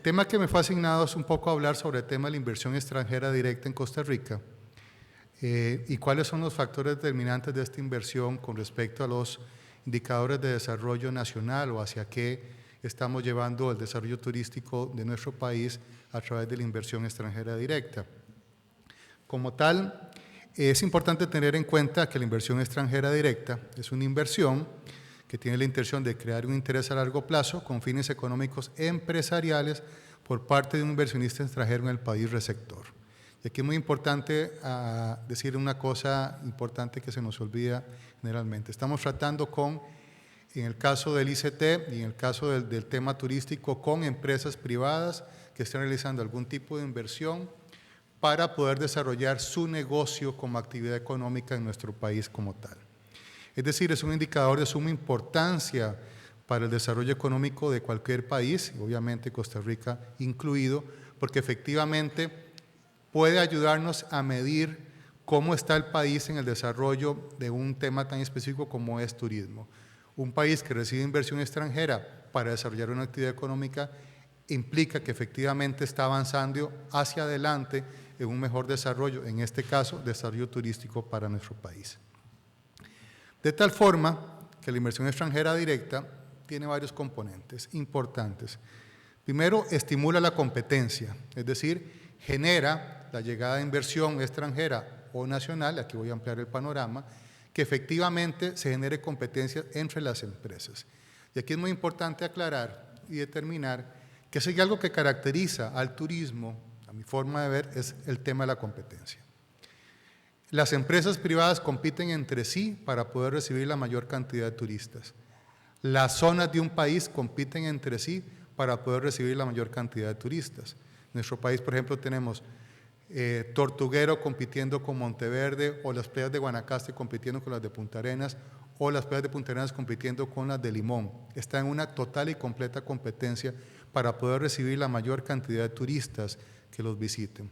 tema que me fue asignado es un poco hablar sobre el tema de la inversión extranjera directa en Costa Rica y cuáles son los factores determinantes de esta inversión con respecto a los indicadores de desarrollo nacional o hacia qué estamos llevando el desarrollo turístico de nuestro país a través de la inversión extranjera directa. Como tal, es importante tener en cuenta que la inversión extranjera directa es una inversión que tiene la intención de crear un interés a largo plazo con fines económicos empresariales por parte de un inversionista extranjero en el país receptor. Y aquí es muy importante decir una cosa importante que se nos olvida generalmente. Estamos tratando en el caso del ICT y en el caso del tema turístico, con empresas privadas que estén realizando algún tipo de inversión para poder desarrollar su negocio como actividad económica en nuestro país como tal. Es decir, es un indicador de suma importancia para el desarrollo económico de cualquier país, obviamente Costa Rica incluido, porque efectivamente puede ayudarnos a medir cómo está el país en el desarrollo de un tema tan específico como es turismo. Un país que recibe inversión extranjera para desarrollar una actividad económica implica que efectivamente está avanzando hacia adelante en un mejor desarrollo, en este caso, desarrollo turístico para nuestro país. De tal forma que la inversión extranjera directa tiene varios componentes importantes. Primero, estimula la competencia, es decir, genera la llegada de inversión extranjera o nacional, aquí voy a ampliar el panorama, que efectivamente se genere competencia entre las empresas. Y aquí es muy importante aclarar y determinar que si hay algo que caracteriza al turismo, a mi forma de ver, es el tema de la competencia. Las empresas privadas compiten entre sí para poder recibir la mayor cantidad de turistas. Las zonas de un país compiten entre sí para poder recibir la mayor cantidad de turistas. En nuestro país, por ejemplo, tenemos Tortuguero compitiendo con Monteverde, o las playas de Guanacaste compitiendo con las de Punta Arenas, o las playas de Punta Arenas compitiendo con las de Limón. Está en una total y completa competencia para poder recibir la mayor cantidad de turistas que los visiten.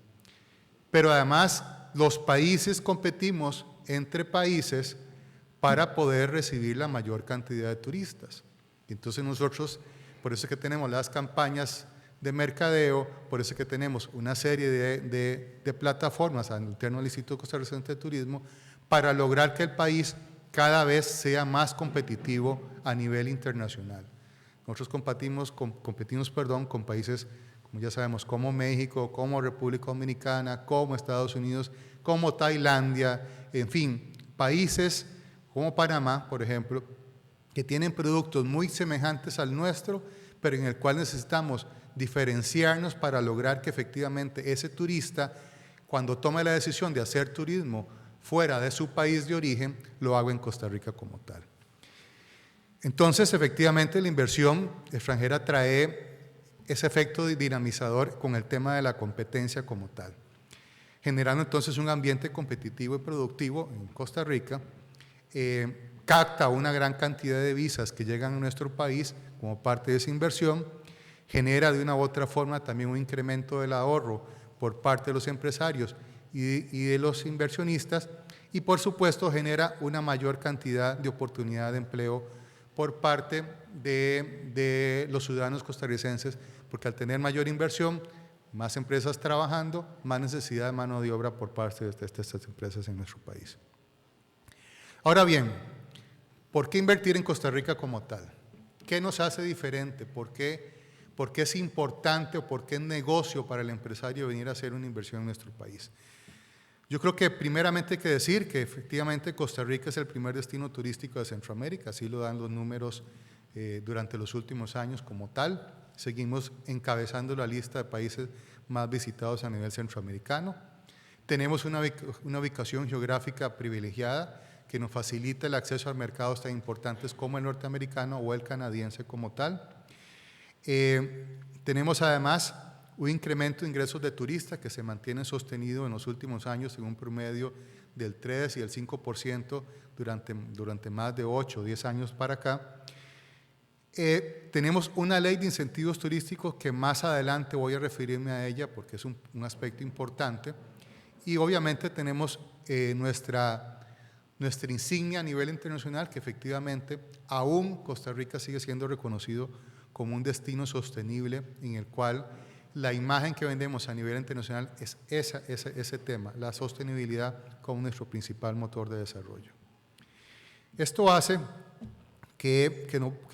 Pero además, los países competimos entre países para poder recibir la mayor cantidad de turistas. Entonces nosotros, por eso es que tenemos las campañas de mercadeo, por eso es que tenemos una serie de plataformas al interno del Instituto Costarricense de Turismo para lograr que el país cada vez sea más competitivo a nivel internacional. Nosotros competimos con países, como ya sabemos, como México, como República Dominicana, como Estados Unidos, como Tailandia, en fin, países como Panamá, por ejemplo, que tienen productos muy semejantes al nuestro, pero en el cual necesitamos diferenciarnos para lograr que efectivamente ese turista, cuando tome la decisión de hacer turismo fuera de su país de origen, lo haga en Costa Rica como tal. Entonces, efectivamente, la inversión extranjera trae ese efecto dinamizador con el tema de la competencia como tal, generando entonces un ambiente competitivo y productivo en Costa Rica, capta una gran cantidad de divisas que llegan a nuestro país como parte de esa inversión, genera de una u otra forma también un incremento del ahorro por parte de los empresarios y de los inversionistas, y por supuesto genera una mayor cantidad de oportunidad de empleo por parte de los ciudadanos costarricenses, porque al tener mayor inversión, más empresas trabajando, más necesidad de mano de obra por parte de estas empresas en nuestro país. Ahora bien, ¿por qué invertir en Costa Rica como tal? ¿Qué nos hace diferente? ¿Por qué es importante o por qué es negocio para el empresario venir a hacer una inversión en nuestro país? Yo creo que primeramente hay que decir que efectivamente Costa Rica es el primer destino turístico de Centroamérica, así lo dan los números durante los últimos años como tal. Seguimos encabezando la lista de países más visitados a nivel centroamericano. Tenemos una ubicación geográfica privilegiada que nos facilita el acceso a mercados tan importantes como el norteamericano o el canadiense como tal. Tenemos además un incremento de ingresos de turistas que se mantienen sostenido en los últimos años en un promedio del 3 y el 5% durante más de 8 o 10 años para acá. Tenemos una ley de incentivos turísticos que más adelante voy a referirme a ella porque es un aspecto importante, y obviamente tenemos nuestra insignia a nivel internacional, que efectivamente aún Costa Rica sigue siendo reconocido como un destino sostenible en el cual la imagen que vendemos a nivel internacional es ese tema, la sostenibilidad como nuestro principal motor de desarrollo. Esto hace que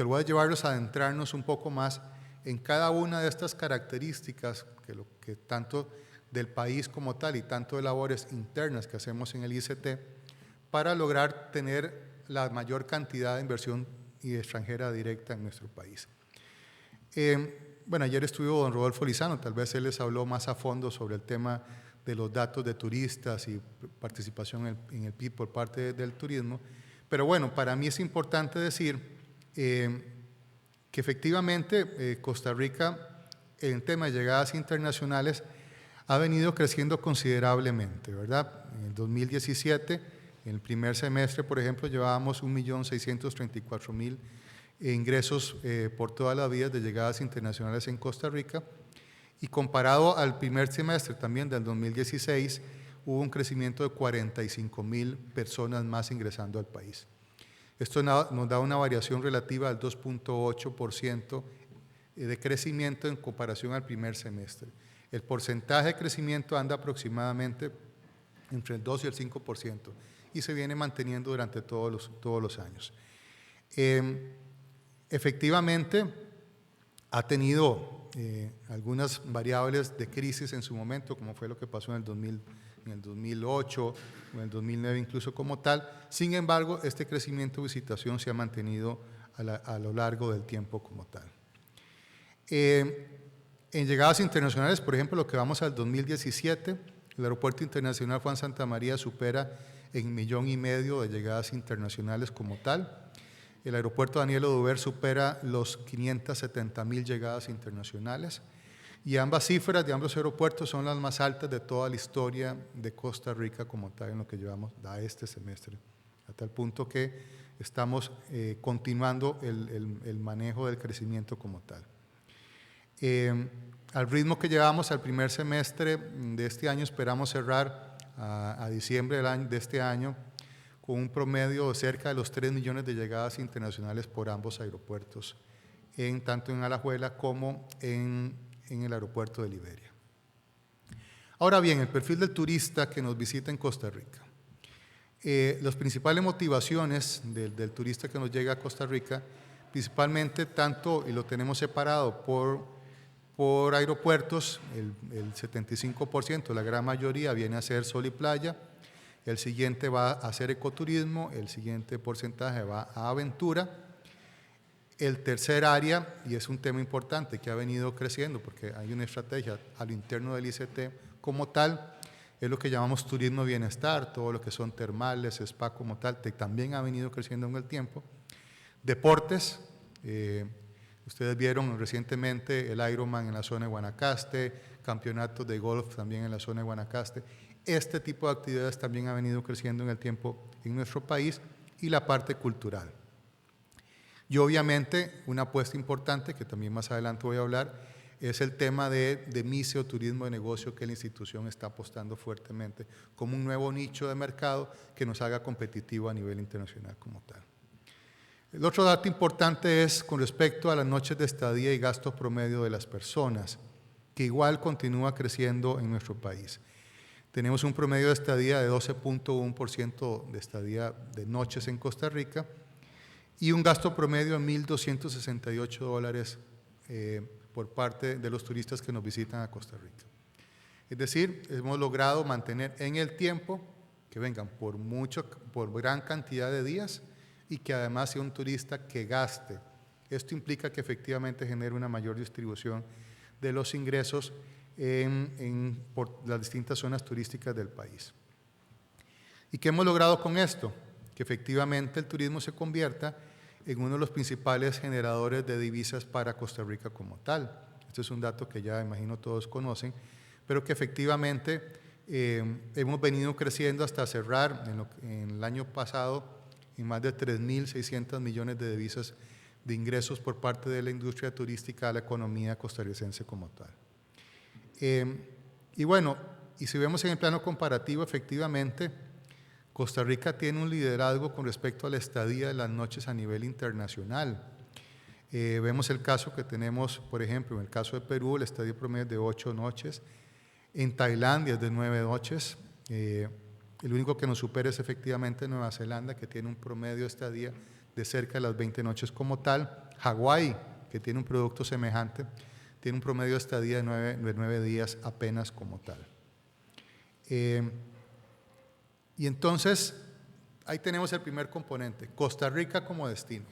voy a llevarlos a adentrarnos un poco más en cada una de estas características que tanto del país como tal y tanto de labores internas que hacemos en el ICT para lograr tener la mayor cantidad de inversión extranjera directa en nuestro país. Bueno, ayer estuvo don Rodolfo Lizano, tal vez él les habló más a fondo sobre el tema de los datos de turistas y participación en el PIB por parte del turismo, pero bueno, para mí es importante decir que efectivamente Costa Rica en tema de llegadas internacionales ha venido creciendo considerablemente, ¿verdad? En el 2017, en el primer semestre, por ejemplo, llevábamos 1.634.000 ingresos por todas las vías de llegadas internacionales en Costa Rica, y comparado al primer semestre también del 2016, hubo un crecimiento de 45.000 personas más ingresando al país. Esto nos da una variación relativa al 2.8% de crecimiento en comparación al primer semestre. El porcentaje de crecimiento anda aproximadamente entre el 2 y el 5% y se viene manteniendo durante todos los años. Efectivamente, ha tenido algunas variables de crisis en su momento, como fue lo que pasó en el 2008 o en el 2009 incluso como tal. Sin embargo, este crecimiento de visitación se ha mantenido a lo largo del tiempo como tal. En llegadas internacionales, por ejemplo, lo que vamos al 2017, el Aeropuerto Internacional Juan Santamaría supera en 1,5 millones de llegadas internacionales como tal. El aeropuerto Daniel Oduber supera los 570.000 llegadas internacionales, y ambas cifras de ambos aeropuertos son las más altas de toda la historia de Costa Rica como tal en lo que llevamos a este semestre, a tal punto que estamos continuando el manejo del crecimiento como tal. Al ritmo que llevamos al primer semestre de este año, esperamos cerrar a diciembre de este año con un promedio de cerca de los 3 millones de llegadas internacionales por ambos aeropuertos, tanto en Alajuela como en el aeropuerto de Liberia. Ahora bien, el perfil del turista que nos visita en Costa Rica. Las principales motivaciones del turista que nos llega a Costa Rica, principalmente tanto, y lo tenemos separado por aeropuertos, el 75%, la gran mayoría viene a ser sol y playa. El siguiente va a ser ecoturismo, el siguiente porcentaje va a aventura. El tercer área, y es un tema importante que ha venido creciendo porque hay una estrategia a lo interno del ICT como tal, es lo que llamamos turismo bienestar, todo lo que son termales, spa como tal, que también ha venido creciendo en el tiempo. Deportes, ustedes vieron recientemente el Ironman en la zona de Guanacaste, campeonatos de golf también en la zona de Guanacaste. Este tipo de actividades también ha venido creciendo en el tiempo en nuestro país, y la parte cultural. Y obviamente una apuesta importante, que también más adelante voy a hablar, es el tema de MICE o turismo de negocio, que la institución está apostando fuertemente como un nuevo nicho de mercado que nos haga competitivo a nivel internacional como tal. El otro dato importante es con respecto a las noches de estadía y gasto promedio de las personas, que igual continúa creciendo en nuestro país. Tenemos un promedio de estadía de 12.1% de estadía de noches en Costa Rica y un gasto promedio de $1,268 por parte de los turistas que nos visitan a Costa Rica. Es decir, hemos logrado mantener en el tiempo que vengan por gran cantidad de días y que además sea un turista que gaste. Esto implica que efectivamente genere una mayor distribución de los ingresos por las distintas zonas turísticas del país. ¿Y qué hemos logrado con esto? Que efectivamente el turismo se convierta en uno de los principales generadores de divisas para Costa Rica como tal. Este es un dato que ya imagino todos conocen, pero que efectivamente hemos venido creciendo hasta cerrar en el año pasado en más de 3.600 millones de divisas de ingresos por parte de la industria turística a la economía costarricense como tal. Y bueno, y si vemos en el plano comparativo, efectivamente, Costa Rica tiene un liderazgo con respecto a la estadía de las noches a nivel internacional. Vemos el caso que tenemos, por ejemplo, en el caso de Perú, el estadio promedio es de 8 noches. En Tailandia es de 9 noches. El único que nos supera es efectivamente Nueva Zelanda, que tiene un promedio de estadía de cerca de las 20 noches como tal. Hawái, que tiene un producto semejante, tiene un promedio de estadía de 9 días apenas como tal. Y entonces, ahí tenemos el primer componente, Costa Rica como destino.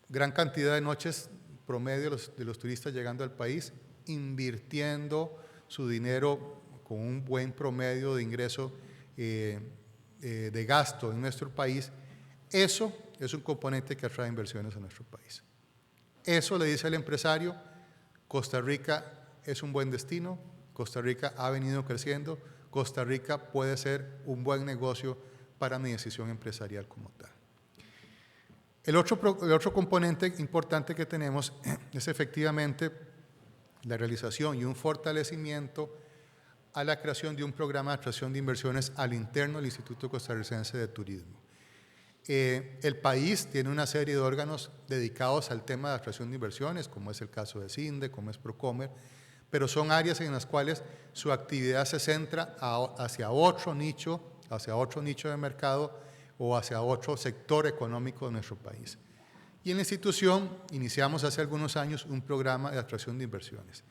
Gran cantidad de noches promedio de los turistas llegando al país, invirtiendo su dinero con un buen promedio de ingreso de gasto en nuestro país. Eso es un componente que atrae inversiones a nuestro país. Eso le dice al empresario, Costa Rica es un buen destino, Costa Rica ha venido creciendo, Costa Rica puede ser un buen negocio para mi decisión empresarial como tal. El otro componente importante que tenemos es efectivamente la realización y un fortalecimiento a la creación de un programa de atracción de inversiones al interno del Instituto Costarricense de Turismo. El país tiene una serie de órganos dedicados al tema de atracción de inversiones, como es el caso de CINDE, como es Procomer, pero son áreas en las cuales su actividad se centra hacia otro nicho de mercado o hacia otro sector económico de nuestro país. Y en la institución iniciamos hace algunos años un programa de atracción de inversiones,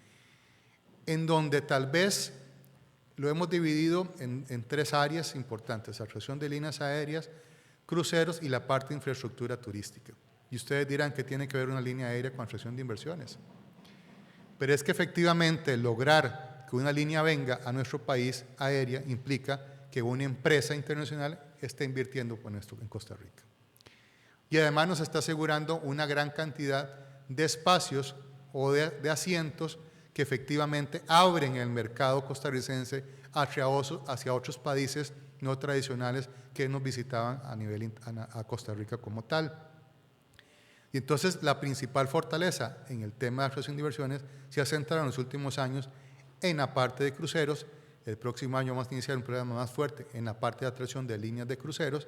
en donde tal vez lo hemos dividido en 3 áreas importantes: atracción de líneas aéreas, cruceros y la parte de infraestructura turística. Y ustedes dirán que tiene que ver una línea aérea con atracción de inversiones. Pero es que efectivamente lograr que una línea venga a nuestro país aérea implica que una empresa internacional esté invirtiendo en Costa Rica. Y además nos está asegurando una gran cantidad de espacios o de asientos que efectivamente abren el mercado costarricense hacia otros países no tradicionales que nos visitaban a Costa Rica como tal. Y entonces la principal fortaleza en el tema de atracción de inversiones se ha centrado en los últimos años en la parte de cruceros. El próximo año vamos a iniciar un programa más fuerte en la parte de atracción de líneas de cruceros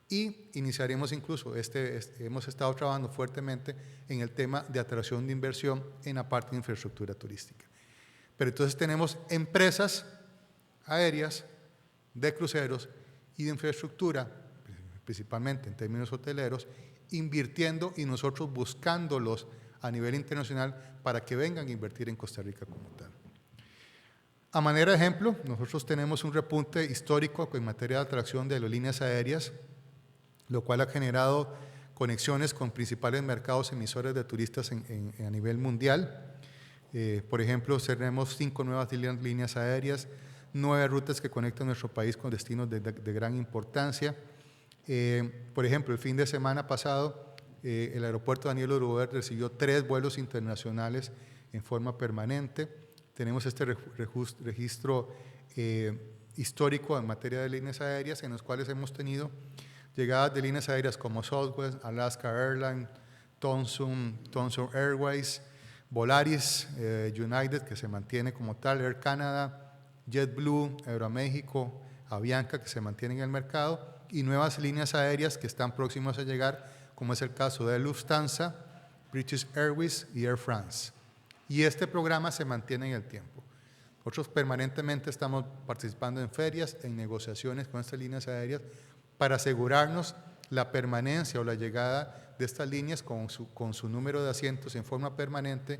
y iniciaremos incluso, hemos estado trabajando fuertemente en el tema de atracción de inversión en la parte de infraestructura turística. Pero entonces tenemos empresas aéreas, de cruceros y de infraestructura, principalmente en términos hoteleros, invirtiendo y nosotros buscándolos a nivel internacional para que vengan a invertir en Costa Rica como tal. A manera de ejemplo, nosotros tenemos un repunte histórico en materia de atracción de aerolíneas aéreas, lo cual ha generado conexiones con principales mercados emisores de turistas a nivel mundial. Por ejemplo, tenemos 5 nuevas líneas aéreas, 9 rutas que conectan nuestro país con destinos de gran importancia. Por ejemplo, el fin de semana pasado, el aeropuerto Daniel Oruber recibió 3 vuelos internacionales en forma permanente. Tenemos este registro histórico en materia de líneas aéreas, en los cuales hemos tenido llegadas de líneas aéreas como Southwest, Alaska Airlines, Thomson Airways, Volaris, United, que se mantiene como tal, Air Canada, JetBlue, Aeroméxico, Avianca, que se mantienen en el mercado, y nuevas líneas aéreas que están próximas a llegar, como es el caso de Lufthansa, British Airways y Air France. Y este programa se mantiene en el tiempo. Nosotros permanentemente estamos participando en ferias, en negociaciones con estas líneas aéreas para asegurarnos la permanencia o la llegada de estas líneas con su número de asientos en forma permanente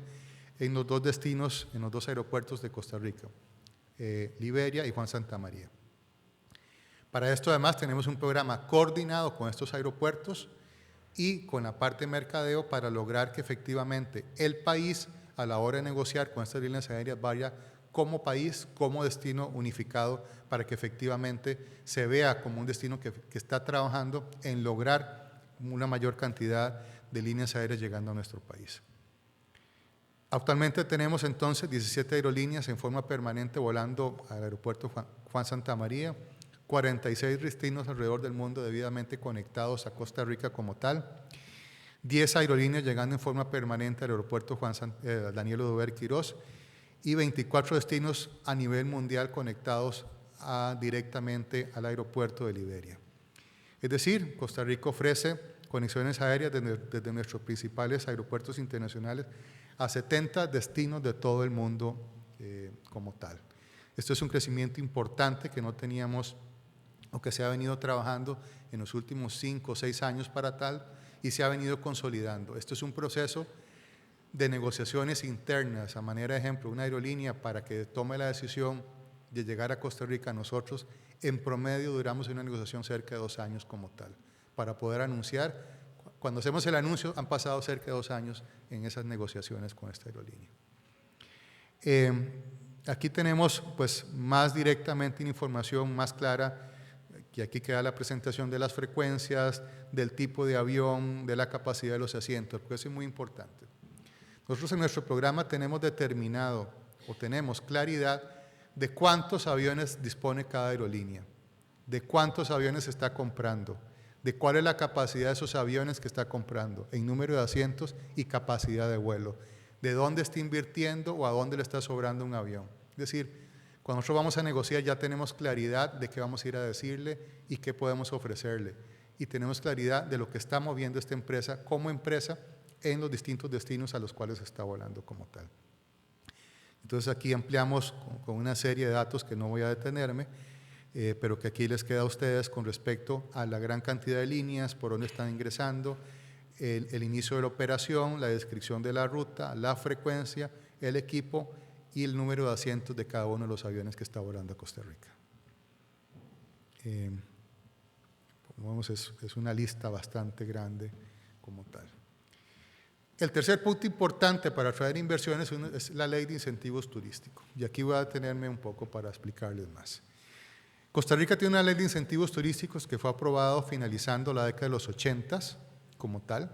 en los 2 destinos, en los 2 aeropuertos de Costa Rica, Liberia y Juan Santamaría. Para esto además tenemos un programa coordinado con estos aeropuertos y con la parte de mercadeo para lograr que efectivamente el país, a la hora de negociar con estas líneas aéreas, vaya como país, como destino unificado, para que efectivamente se vea como un destino que está trabajando en lograr una mayor cantidad de líneas aéreas llegando a nuestro país. Actualmente tenemos entonces 17 aerolíneas en forma permanente volando al aeropuerto Juan Santamaría, 46 destinos alrededor del mundo debidamente conectados a Costa Rica como tal, 10 aerolíneas llegando en forma permanente al aeropuerto Daniel Oduber Quirós y 24 destinos a nivel mundial conectados directamente al aeropuerto de Liberia. Es decir, Costa Rica ofrece conexiones aéreas desde nuestros principales aeropuertos internacionales a 70 destinos de todo el mundo como tal. Esto es un crecimiento importante que no teníamos o que se ha venido trabajando en los últimos 5 o 6 años para tal y se ha venido consolidando. Esto es un proceso de negociaciones internas. A manera de ejemplo, una aerolínea para que tome la decisión de llegar a Costa Rica, nosotros en promedio duramos en una negociación cerca de 2 años como tal, para poder anunciar. Cuando hacemos el anuncio han pasado cerca de 2 años en esas negociaciones con esta aerolínea. Aquí tenemos pues más directamente información más clara, y aquí queda la presentación de las frecuencias, del tipo de avión, de la capacidad de los asientos, porque eso es muy importante. Nosotros en nuestro programa tenemos determinado o tenemos claridad de cuántos aviones dispone cada aerolínea, de cuántos aviones está comprando, de cuál es la capacidad de esos aviones que está comprando, en número de asientos y capacidad de vuelo, de dónde está invirtiendo o a dónde le está sobrando un avión. Es decir, cuando nosotros vamos a negociar ya tenemos claridad de qué vamos a ir a decirle y qué podemos ofrecerle. Y tenemos claridad de lo que está moviendo esta empresa como empresa en los distintos destinos a los cuales está volando como tal. Entonces aquí ampliamos con una serie de datos que no voy a detenerme, pero que aquí les queda a ustedes con respecto a la gran cantidad de líneas, por dónde están ingresando, el inicio de la operación, la descripción de la ruta, la frecuencia, el equipo y el número de asientos de cada uno de los aviones que está volando a Costa Rica. Como vemos, es una lista bastante grande como tal. El tercer punto importante para atraer inversiones es la ley de incentivos turísticos. Y aquí voy a detenerme un poco para explicarles más. Costa Rica tiene una ley de incentivos turísticos que fue aprobada finalizando la década de los 80 como tal.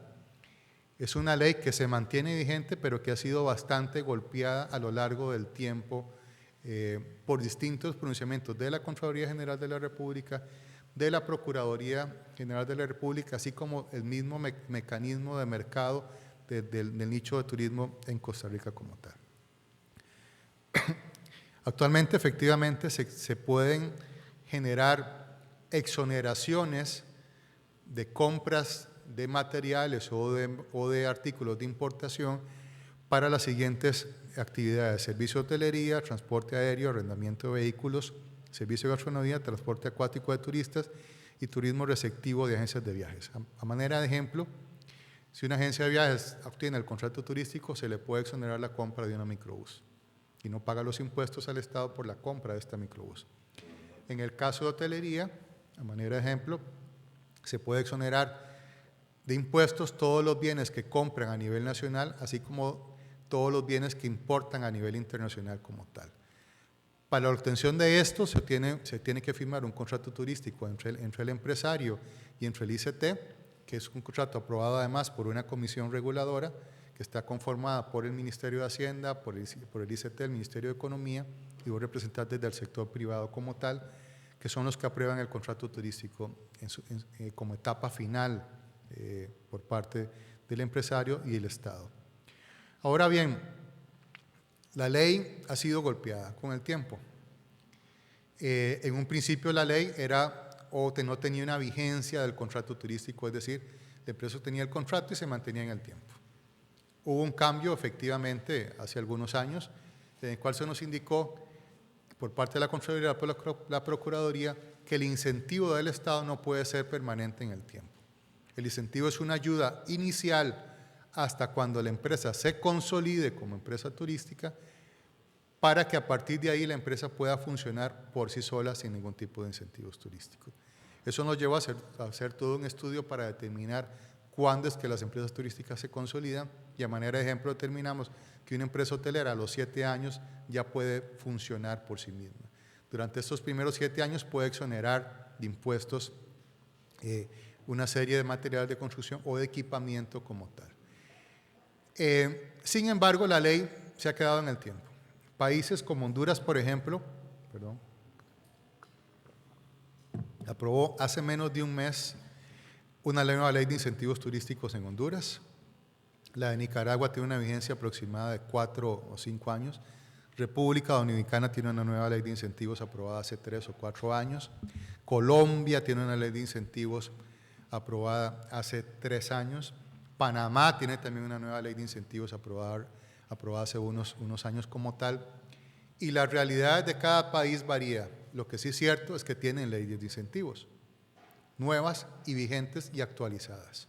Es una ley que se mantiene vigente, pero que ha sido bastante golpeada a lo largo del tiempo por distintos pronunciamientos de la Contraloría General de la República, de la Procuraduría General de la República, así como el mismo mecanismo de mercado del nicho de turismo en Costa Rica como tal. Actualmente, efectivamente, se pueden generar exoneraciones de compras de materiales o de artículos de importación para las siguientes actividades: servicio de hotelería, transporte aéreo, arrendamiento de vehículos, servicio de gastronomía, transporte acuático de turistas y turismo receptivo de agencias de viajes. A manera de ejemplo, si una agencia de viajes obtiene el contrato turístico, se le puede exonerar la compra de una microbús y no paga los impuestos al Estado por la compra de esta microbús. En el caso de hotelería, a manera de ejemplo, se puede exonerar de impuestos todos los bienes que compran a nivel nacional, así como todos los bienes que importan a nivel internacional como tal. Para la obtención de esto se tiene que firmar un contrato turístico entre el empresario y entre el ICT, que es un contrato aprobado además por una comisión reguladora que está conformada por el Ministerio de Hacienda, por el ICT, el Ministerio de Economía y los representantes del sector privado como tal, que son los que aprueban el contrato turístico como etapa final por parte del empresario y el Estado. Ahora bien, la ley ha sido golpeada con el tiempo. En un principio la ley no tenía una vigencia del contrato turístico, es decir, la empresa tenía el contrato y se mantenía en el tiempo. Hubo un cambio efectivamente hace algunos años, en el cual se nos indicó por parte de la Contraloría, por la Procuraduría, que el incentivo del Estado no puede ser permanente en el tiempo. El incentivo es una ayuda inicial hasta cuando la empresa se consolide como empresa turística, para que a partir de ahí la empresa pueda funcionar por sí sola sin ningún tipo de incentivos turísticos. Eso nos llevó a hacer todo un estudio para determinar cuándo es que las empresas turísticas se consolidan, y a manera de ejemplo determinamos que una empresa hotelera a los 7 años ya puede funcionar por sí misma. Durante estos primeros 7 años puede exonerar de impuestos una serie de materiales de construcción o de equipamiento como tal. Sin embargo, la ley se ha quedado en el tiempo. Países como Honduras, por ejemplo, aprobó hace menos de un mes una nueva ley de incentivos turísticos en Honduras. La de Nicaragua tiene una vigencia aproximada de 4 o 5 años. República Dominicana tiene una nueva ley de incentivos aprobada hace 3 o 4 años. Colombia tiene una ley de incentivos aprobada hace 3 años. Panamá tiene también una nueva ley de incentivos aprobada hace unos años como tal. Y la realidad de cada país varía. Lo que sí es cierto es que tienen leyes de incentivos, nuevas y vigentes y actualizadas.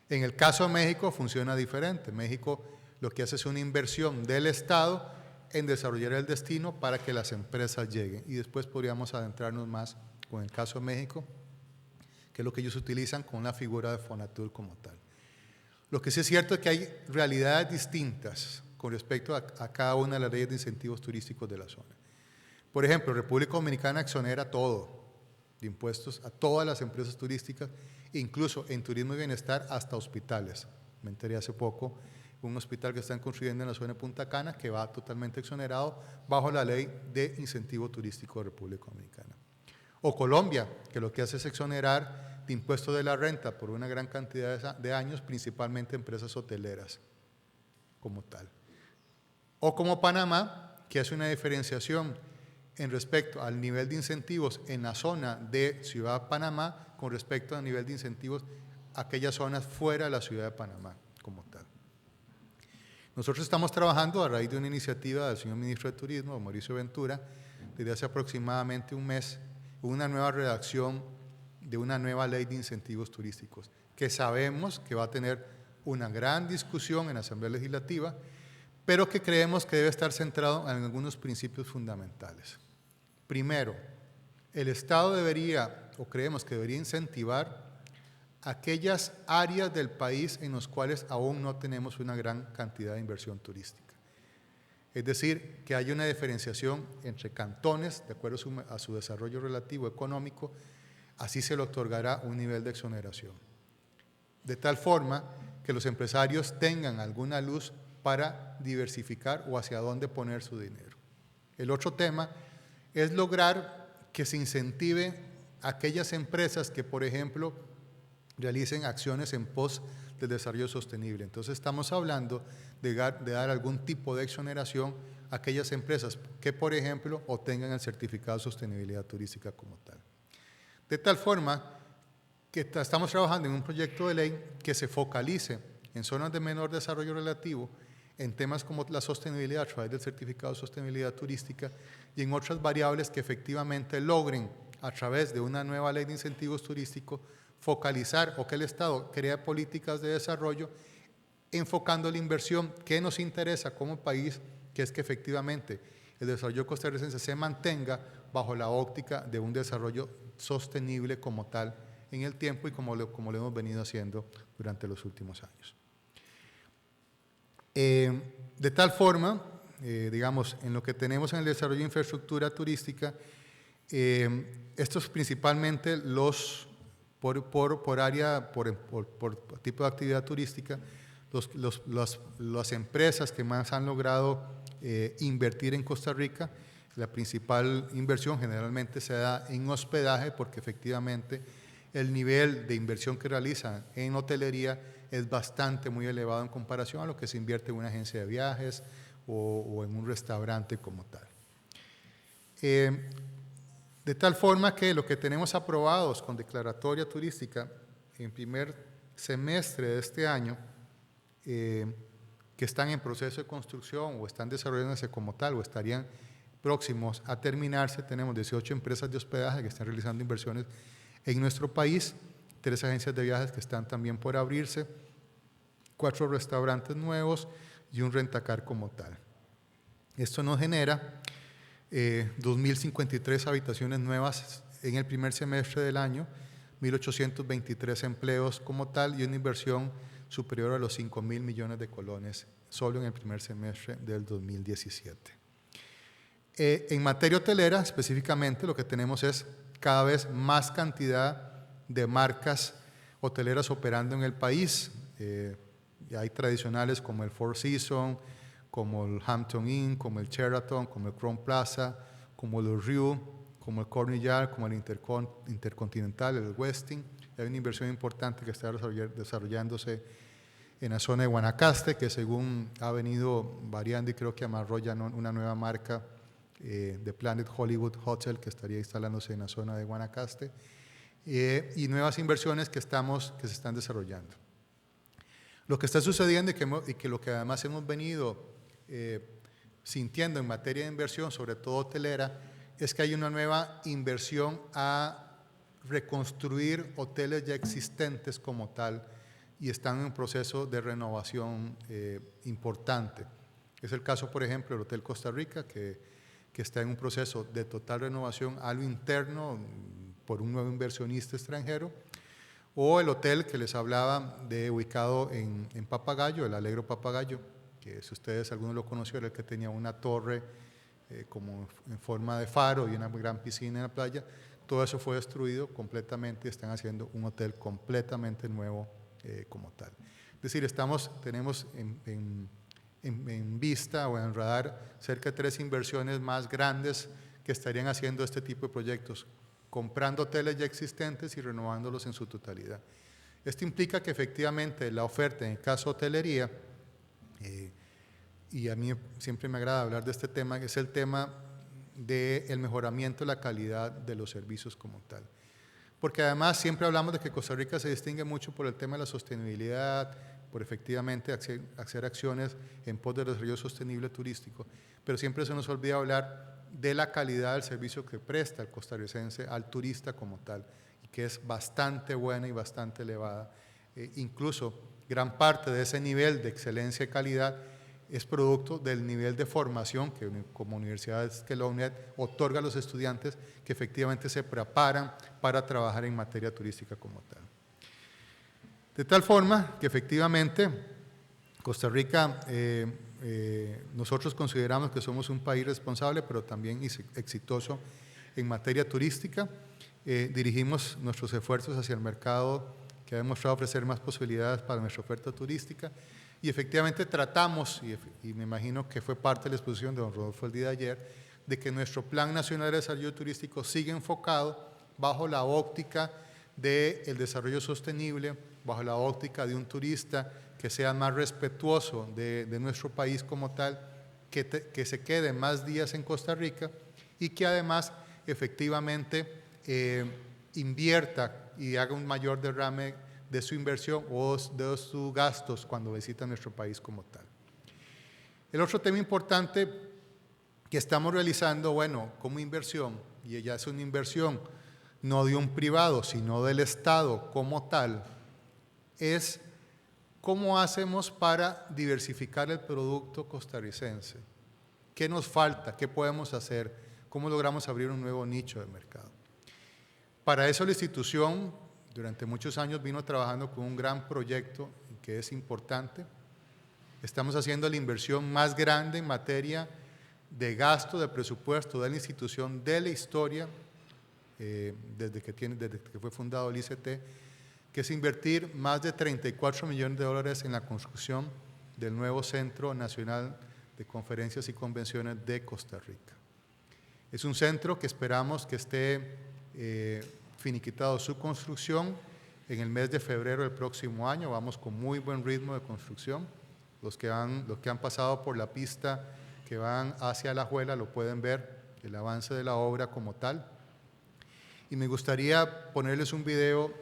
En el caso de México funciona diferente. México lo que hace es una inversión del Estado en desarrollar el destino para que las empresas lleguen. Y después podríamos adentrarnos más con el caso de México, que es lo que ellos utilizan con la figura de Fonatur como tal. Lo que sí es cierto es que hay realidades distintas con respecto a cada una de las leyes de incentivos turísticos de la zona. Por ejemplo, República Dominicana exonera todo de impuestos a todas las empresas turísticas, incluso en turismo y bienestar hasta hospitales. Me enteré hace poco un hospital que están construyendo en la zona de Punta Cana que va totalmente exonerado bajo la ley de incentivo turístico de República Dominicana. O Colombia, que lo que hace es exonerar de impuestos de la renta por una gran cantidad de años, principalmente empresas hoteleras como tal. O como Panamá, que hace una diferenciación en respecto al nivel de incentivos en la zona de Ciudad de Panamá con respecto al nivel de incentivos a aquellas zonas fuera de la Ciudad de Panamá como tal. Nosotros estamos trabajando a raíz de una iniciativa del señor ministro de Turismo, Mauricio Ventura, desde hace aproximadamente un mes, una nueva redacción de una nueva ley de incentivos turísticos, que sabemos que va a tener una gran discusión en la Asamblea Legislativa, pero que creemos que debe estar centrado en algunos principios fundamentales. Primero, el Estado debería, o creemos que debería incentivar aquellas áreas del país en las cuales aún no tenemos una gran cantidad de inversión turística. Es decir, que haya una diferenciación entre cantones, de acuerdo a su desarrollo relativo económico, así se le otorgará un nivel de exoneración. De tal forma que los empresarios tengan alguna luz para diversificar o hacia dónde poner su dinero. El otro tema es lograr que se incentive a aquellas empresas que, por ejemplo, realicen acciones en pos del desarrollo sostenible. Entonces estamos hablando de dar algún tipo de exoneración a aquellas empresas que, por ejemplo, obtengan el certificado de sostenibilidad turística como tal. De tal forma que estamos trabajando en un proyecto de ley que se focalice en zonas de menor desarrollo relativo, en temas como la sostenibilidad a través del certificado de sostenibilidad turística y en otras variables que efectivamente logren, a través de una nueva ley de incentivos turísticos, focalizar o que el Estado crea políticas de desarrollo enfocando la inversión que nos interesa como país, que es que efectivamente el desarrollo costarricense se mantenga bajo la óptica de un desarrollo sostenible como tal en el tiempo y como lo hemos venido haciendo durante los últimos años. De tal forma, digamos, en lo que tenemos en el desarrollo de infraestructura turística, estos principalmente por área, por tipo de actividad turística, las empresas que más han logrado invertir en Costa Rica, la principal inversión generalmente se da en hospedaje porque efectivamente el nivel de inversión que realizan en hotelería es bastante muy elevado en comparación a lo que se invierte en una agencia de viajes o en un restaurante como tal. De tal forma que lo que tenemos aprobados con declaratoria turística en primer semestre de este año, que están en proceso de construcción o están desarrollándose como tal o estarían próximos a terminarse, tenemos 18 empresas de hospedaje que están realizando inversiones en nuestro país, 3 agencias de viajes que están también por abrirse, 4 restaurantes nuevos y un rentacar como tal. Esto nos genera 2.053 habitaciones nuevas en el primer semestre del año, 1.823 empleos como tal y una inversión superior a los 5.000 millones de colones solo en el primer semestre del 2017. En materia hotelera, específicamente, lo que tenemos es cada vez más cantidad de marcas hoteleras operando en el país. Hay tradicionales como el Four Seasons, como el Hampton Inn, como el Sheraton, como el Crown Plaza, como el Riu, como el Cornillard, como el Intercontinental, el Westin. Hay una inversión importante que está desarrollándose en la zona de Guanacaste, que según ha venido variando y creo que amarró ya una nueva marca de Planet Hollywood Hotel que estaría instalándose en la zona de Guanacaste. y nuevas inversiones que se están desarrollando. Lo que está sucediendo y que lo que además hemos venido sintiendo en materia de inversión, sobre todo hotelera, es que hay una nueva inversión a reconstruir hoteles ya existentes como tal y están en un proceso de renovación importante. Es el caso, por ejemplo, del Hotel Costa Rica, que está en un proceso de total renovación a lo interno por un nuevo inversionista extranjero, o el hotel que les hablaba ubicado en Papagayo, el Alegro Papagayo, que si ustedes algunos lo conocieron, era el que tenía una torre como en forma de faro y una gran piscina en la playa. Todo eso fue destruido completamente y están haciendo un hotel completamente nuevo como tal. Es decir, tenemos en vista o en radar cerca de 3 inversiones más grandes que estarían haciendo este tipo de proyectos, comprando hoteles ya existentes y renovándolos en su totalidad. Esto implica que efectivamente la oferta, en el caso hotelería, y a mí siempre me agrada hablar de este tema, es el tema del mejoramiento de la calidad de los servicios como tal. Porque además siempre hablamos de que Costa Rica se distingue mucho por el tema de la sostenibilidad, por efectivamente hacer acciones en pos del desarrollo sostenible turístico, pero siempre se nos olvida hablar de la calidad del servicio que presta el costarricense al turista como tal, y que es bastante buena y bastante elevada. Incluso gran parte de ese nivel de excelencia y calidad es producto del nivel de formación que como universidades que la UNED otorga a los estudiantes que efectivamente se preparan para trabajar en materia turística como tal. De tal forma que efectivamente Costa Rica, nosotros consideramos que somos un país responsable, pero también exitoso en materia turística. Dirigimos nuestros esfuerzos hacia el mercado que ha demostrado ofrecer más posibilidades para nuestra oferta turística y efectivamente tratamos, y me imagino que fue parte de la exposición de don Rodolfo el día de ayer, de que nuestro Plan Nacional de Desarrollo Turístico sigue enfocado bajo la óptica del desarrollo sostenible, bajo la óptica de un turista que sea más respetuoso de nuestro país como tal, que se quede más días en Costa Rica y que además efectivamente invierta y haga un mayor derrame de su inversión o de sus gastos cuando visita nuestro país como tal. El otro tema importante que estamos realizando, bueno, como inversión, y ya es una inversión no de un privado, sino del Estado como tal, es cómo hacemos para diversificar el producto costarricense. ¿Qué nos falta? ¿Qué podemos hacer? ¿Cómo logramos abrir un nuevo nicho de mercado? Para eso la institución durante muchos años vino trabajando con un gran proyecto que es importante. Estamos haciendo la inversión más grande en materia de gasto, de presupuesto de la institución de la historia, desde que fue fundado el ICT, que es invertir más de 34 millones de dólares en la construcción del nuevo Centro Nacional de Conferencias y Convenciones de Costa Rica. Es un centro que esperamos que esté finiquitado su construcción en el mes de febrero del próximo año. Vamos con muy buen ritmo de construcción. Los que han pasado por la pista que van hacia Alajuela lo pueden ver, el avance de la obra como tal. Y me gustaría ponerles un video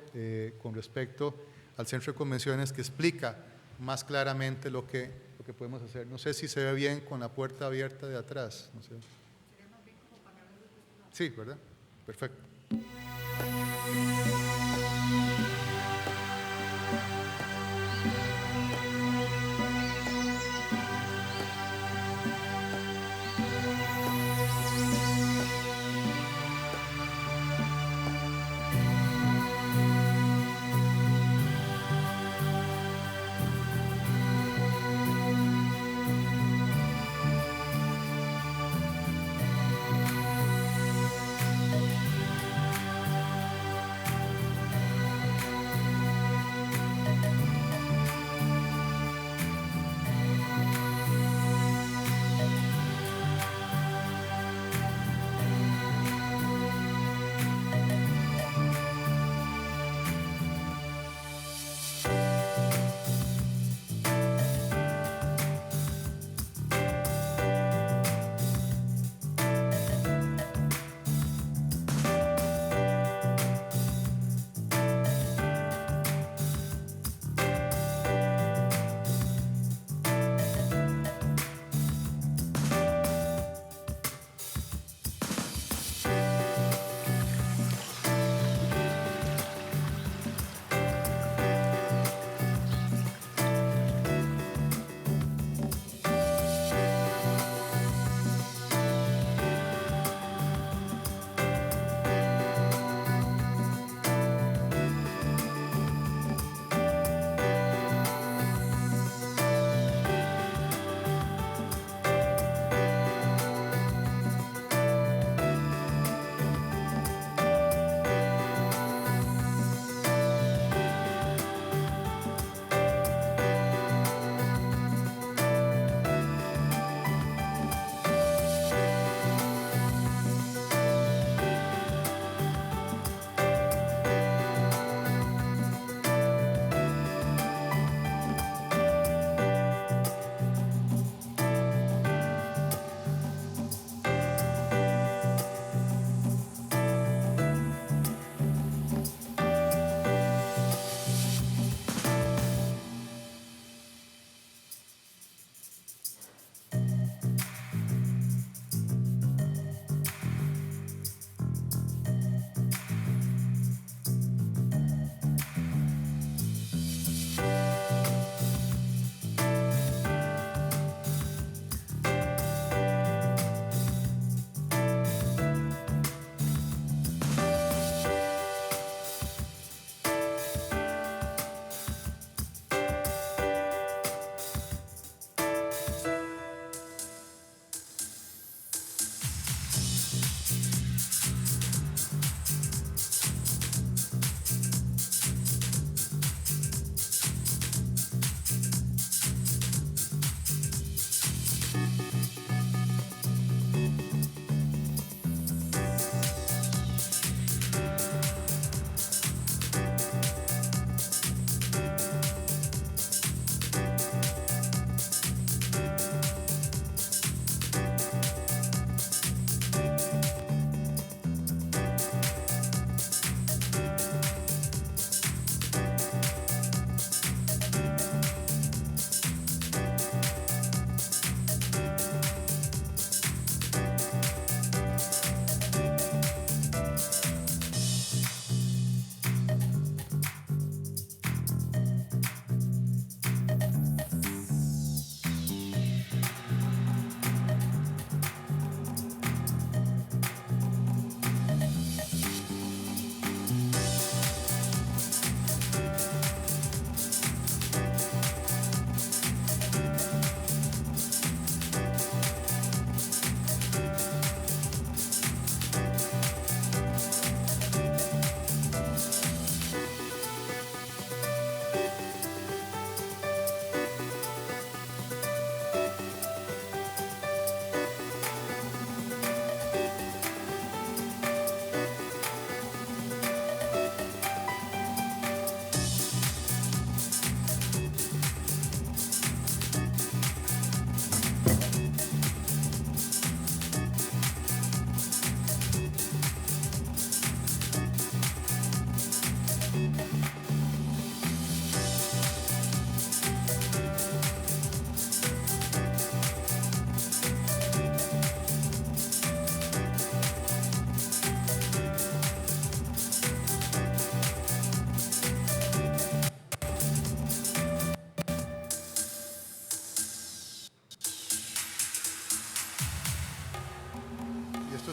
con respecto al centro de convenciones que explica más claramente lo que podemos hacer. No sé si se ve bien con la puerta abierta de atrás. No sé. Sí, ¿verdad? Perfecto.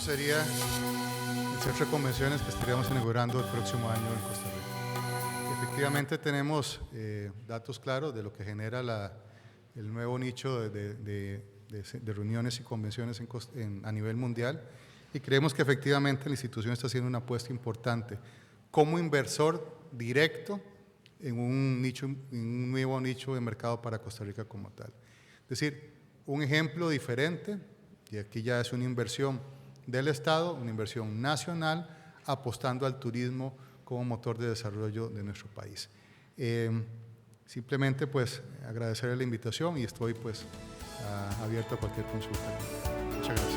sería el Centro de Convenciones que estaríamos inaugurando el próximo año en Costa Rica. Efectivamente tenemos datos claros de lo que genera el nuevo nicho de reuniones y convenciones a nivel mundial, y creemos que efectivamente la institución está haciendo una apuesta importante como inversor directo en un nuevo nicho de mercado para Costa Rica como tal. Es decir, un ejemplo diferente, y aquí ya es una inversión del Estado, una inversión nacional, apostando al turismo como motor de desarrollo de nuestro país. Simplemente pues agradecerle la invitación y estoy pues abierto a cualquier consulta. Muchas gracias.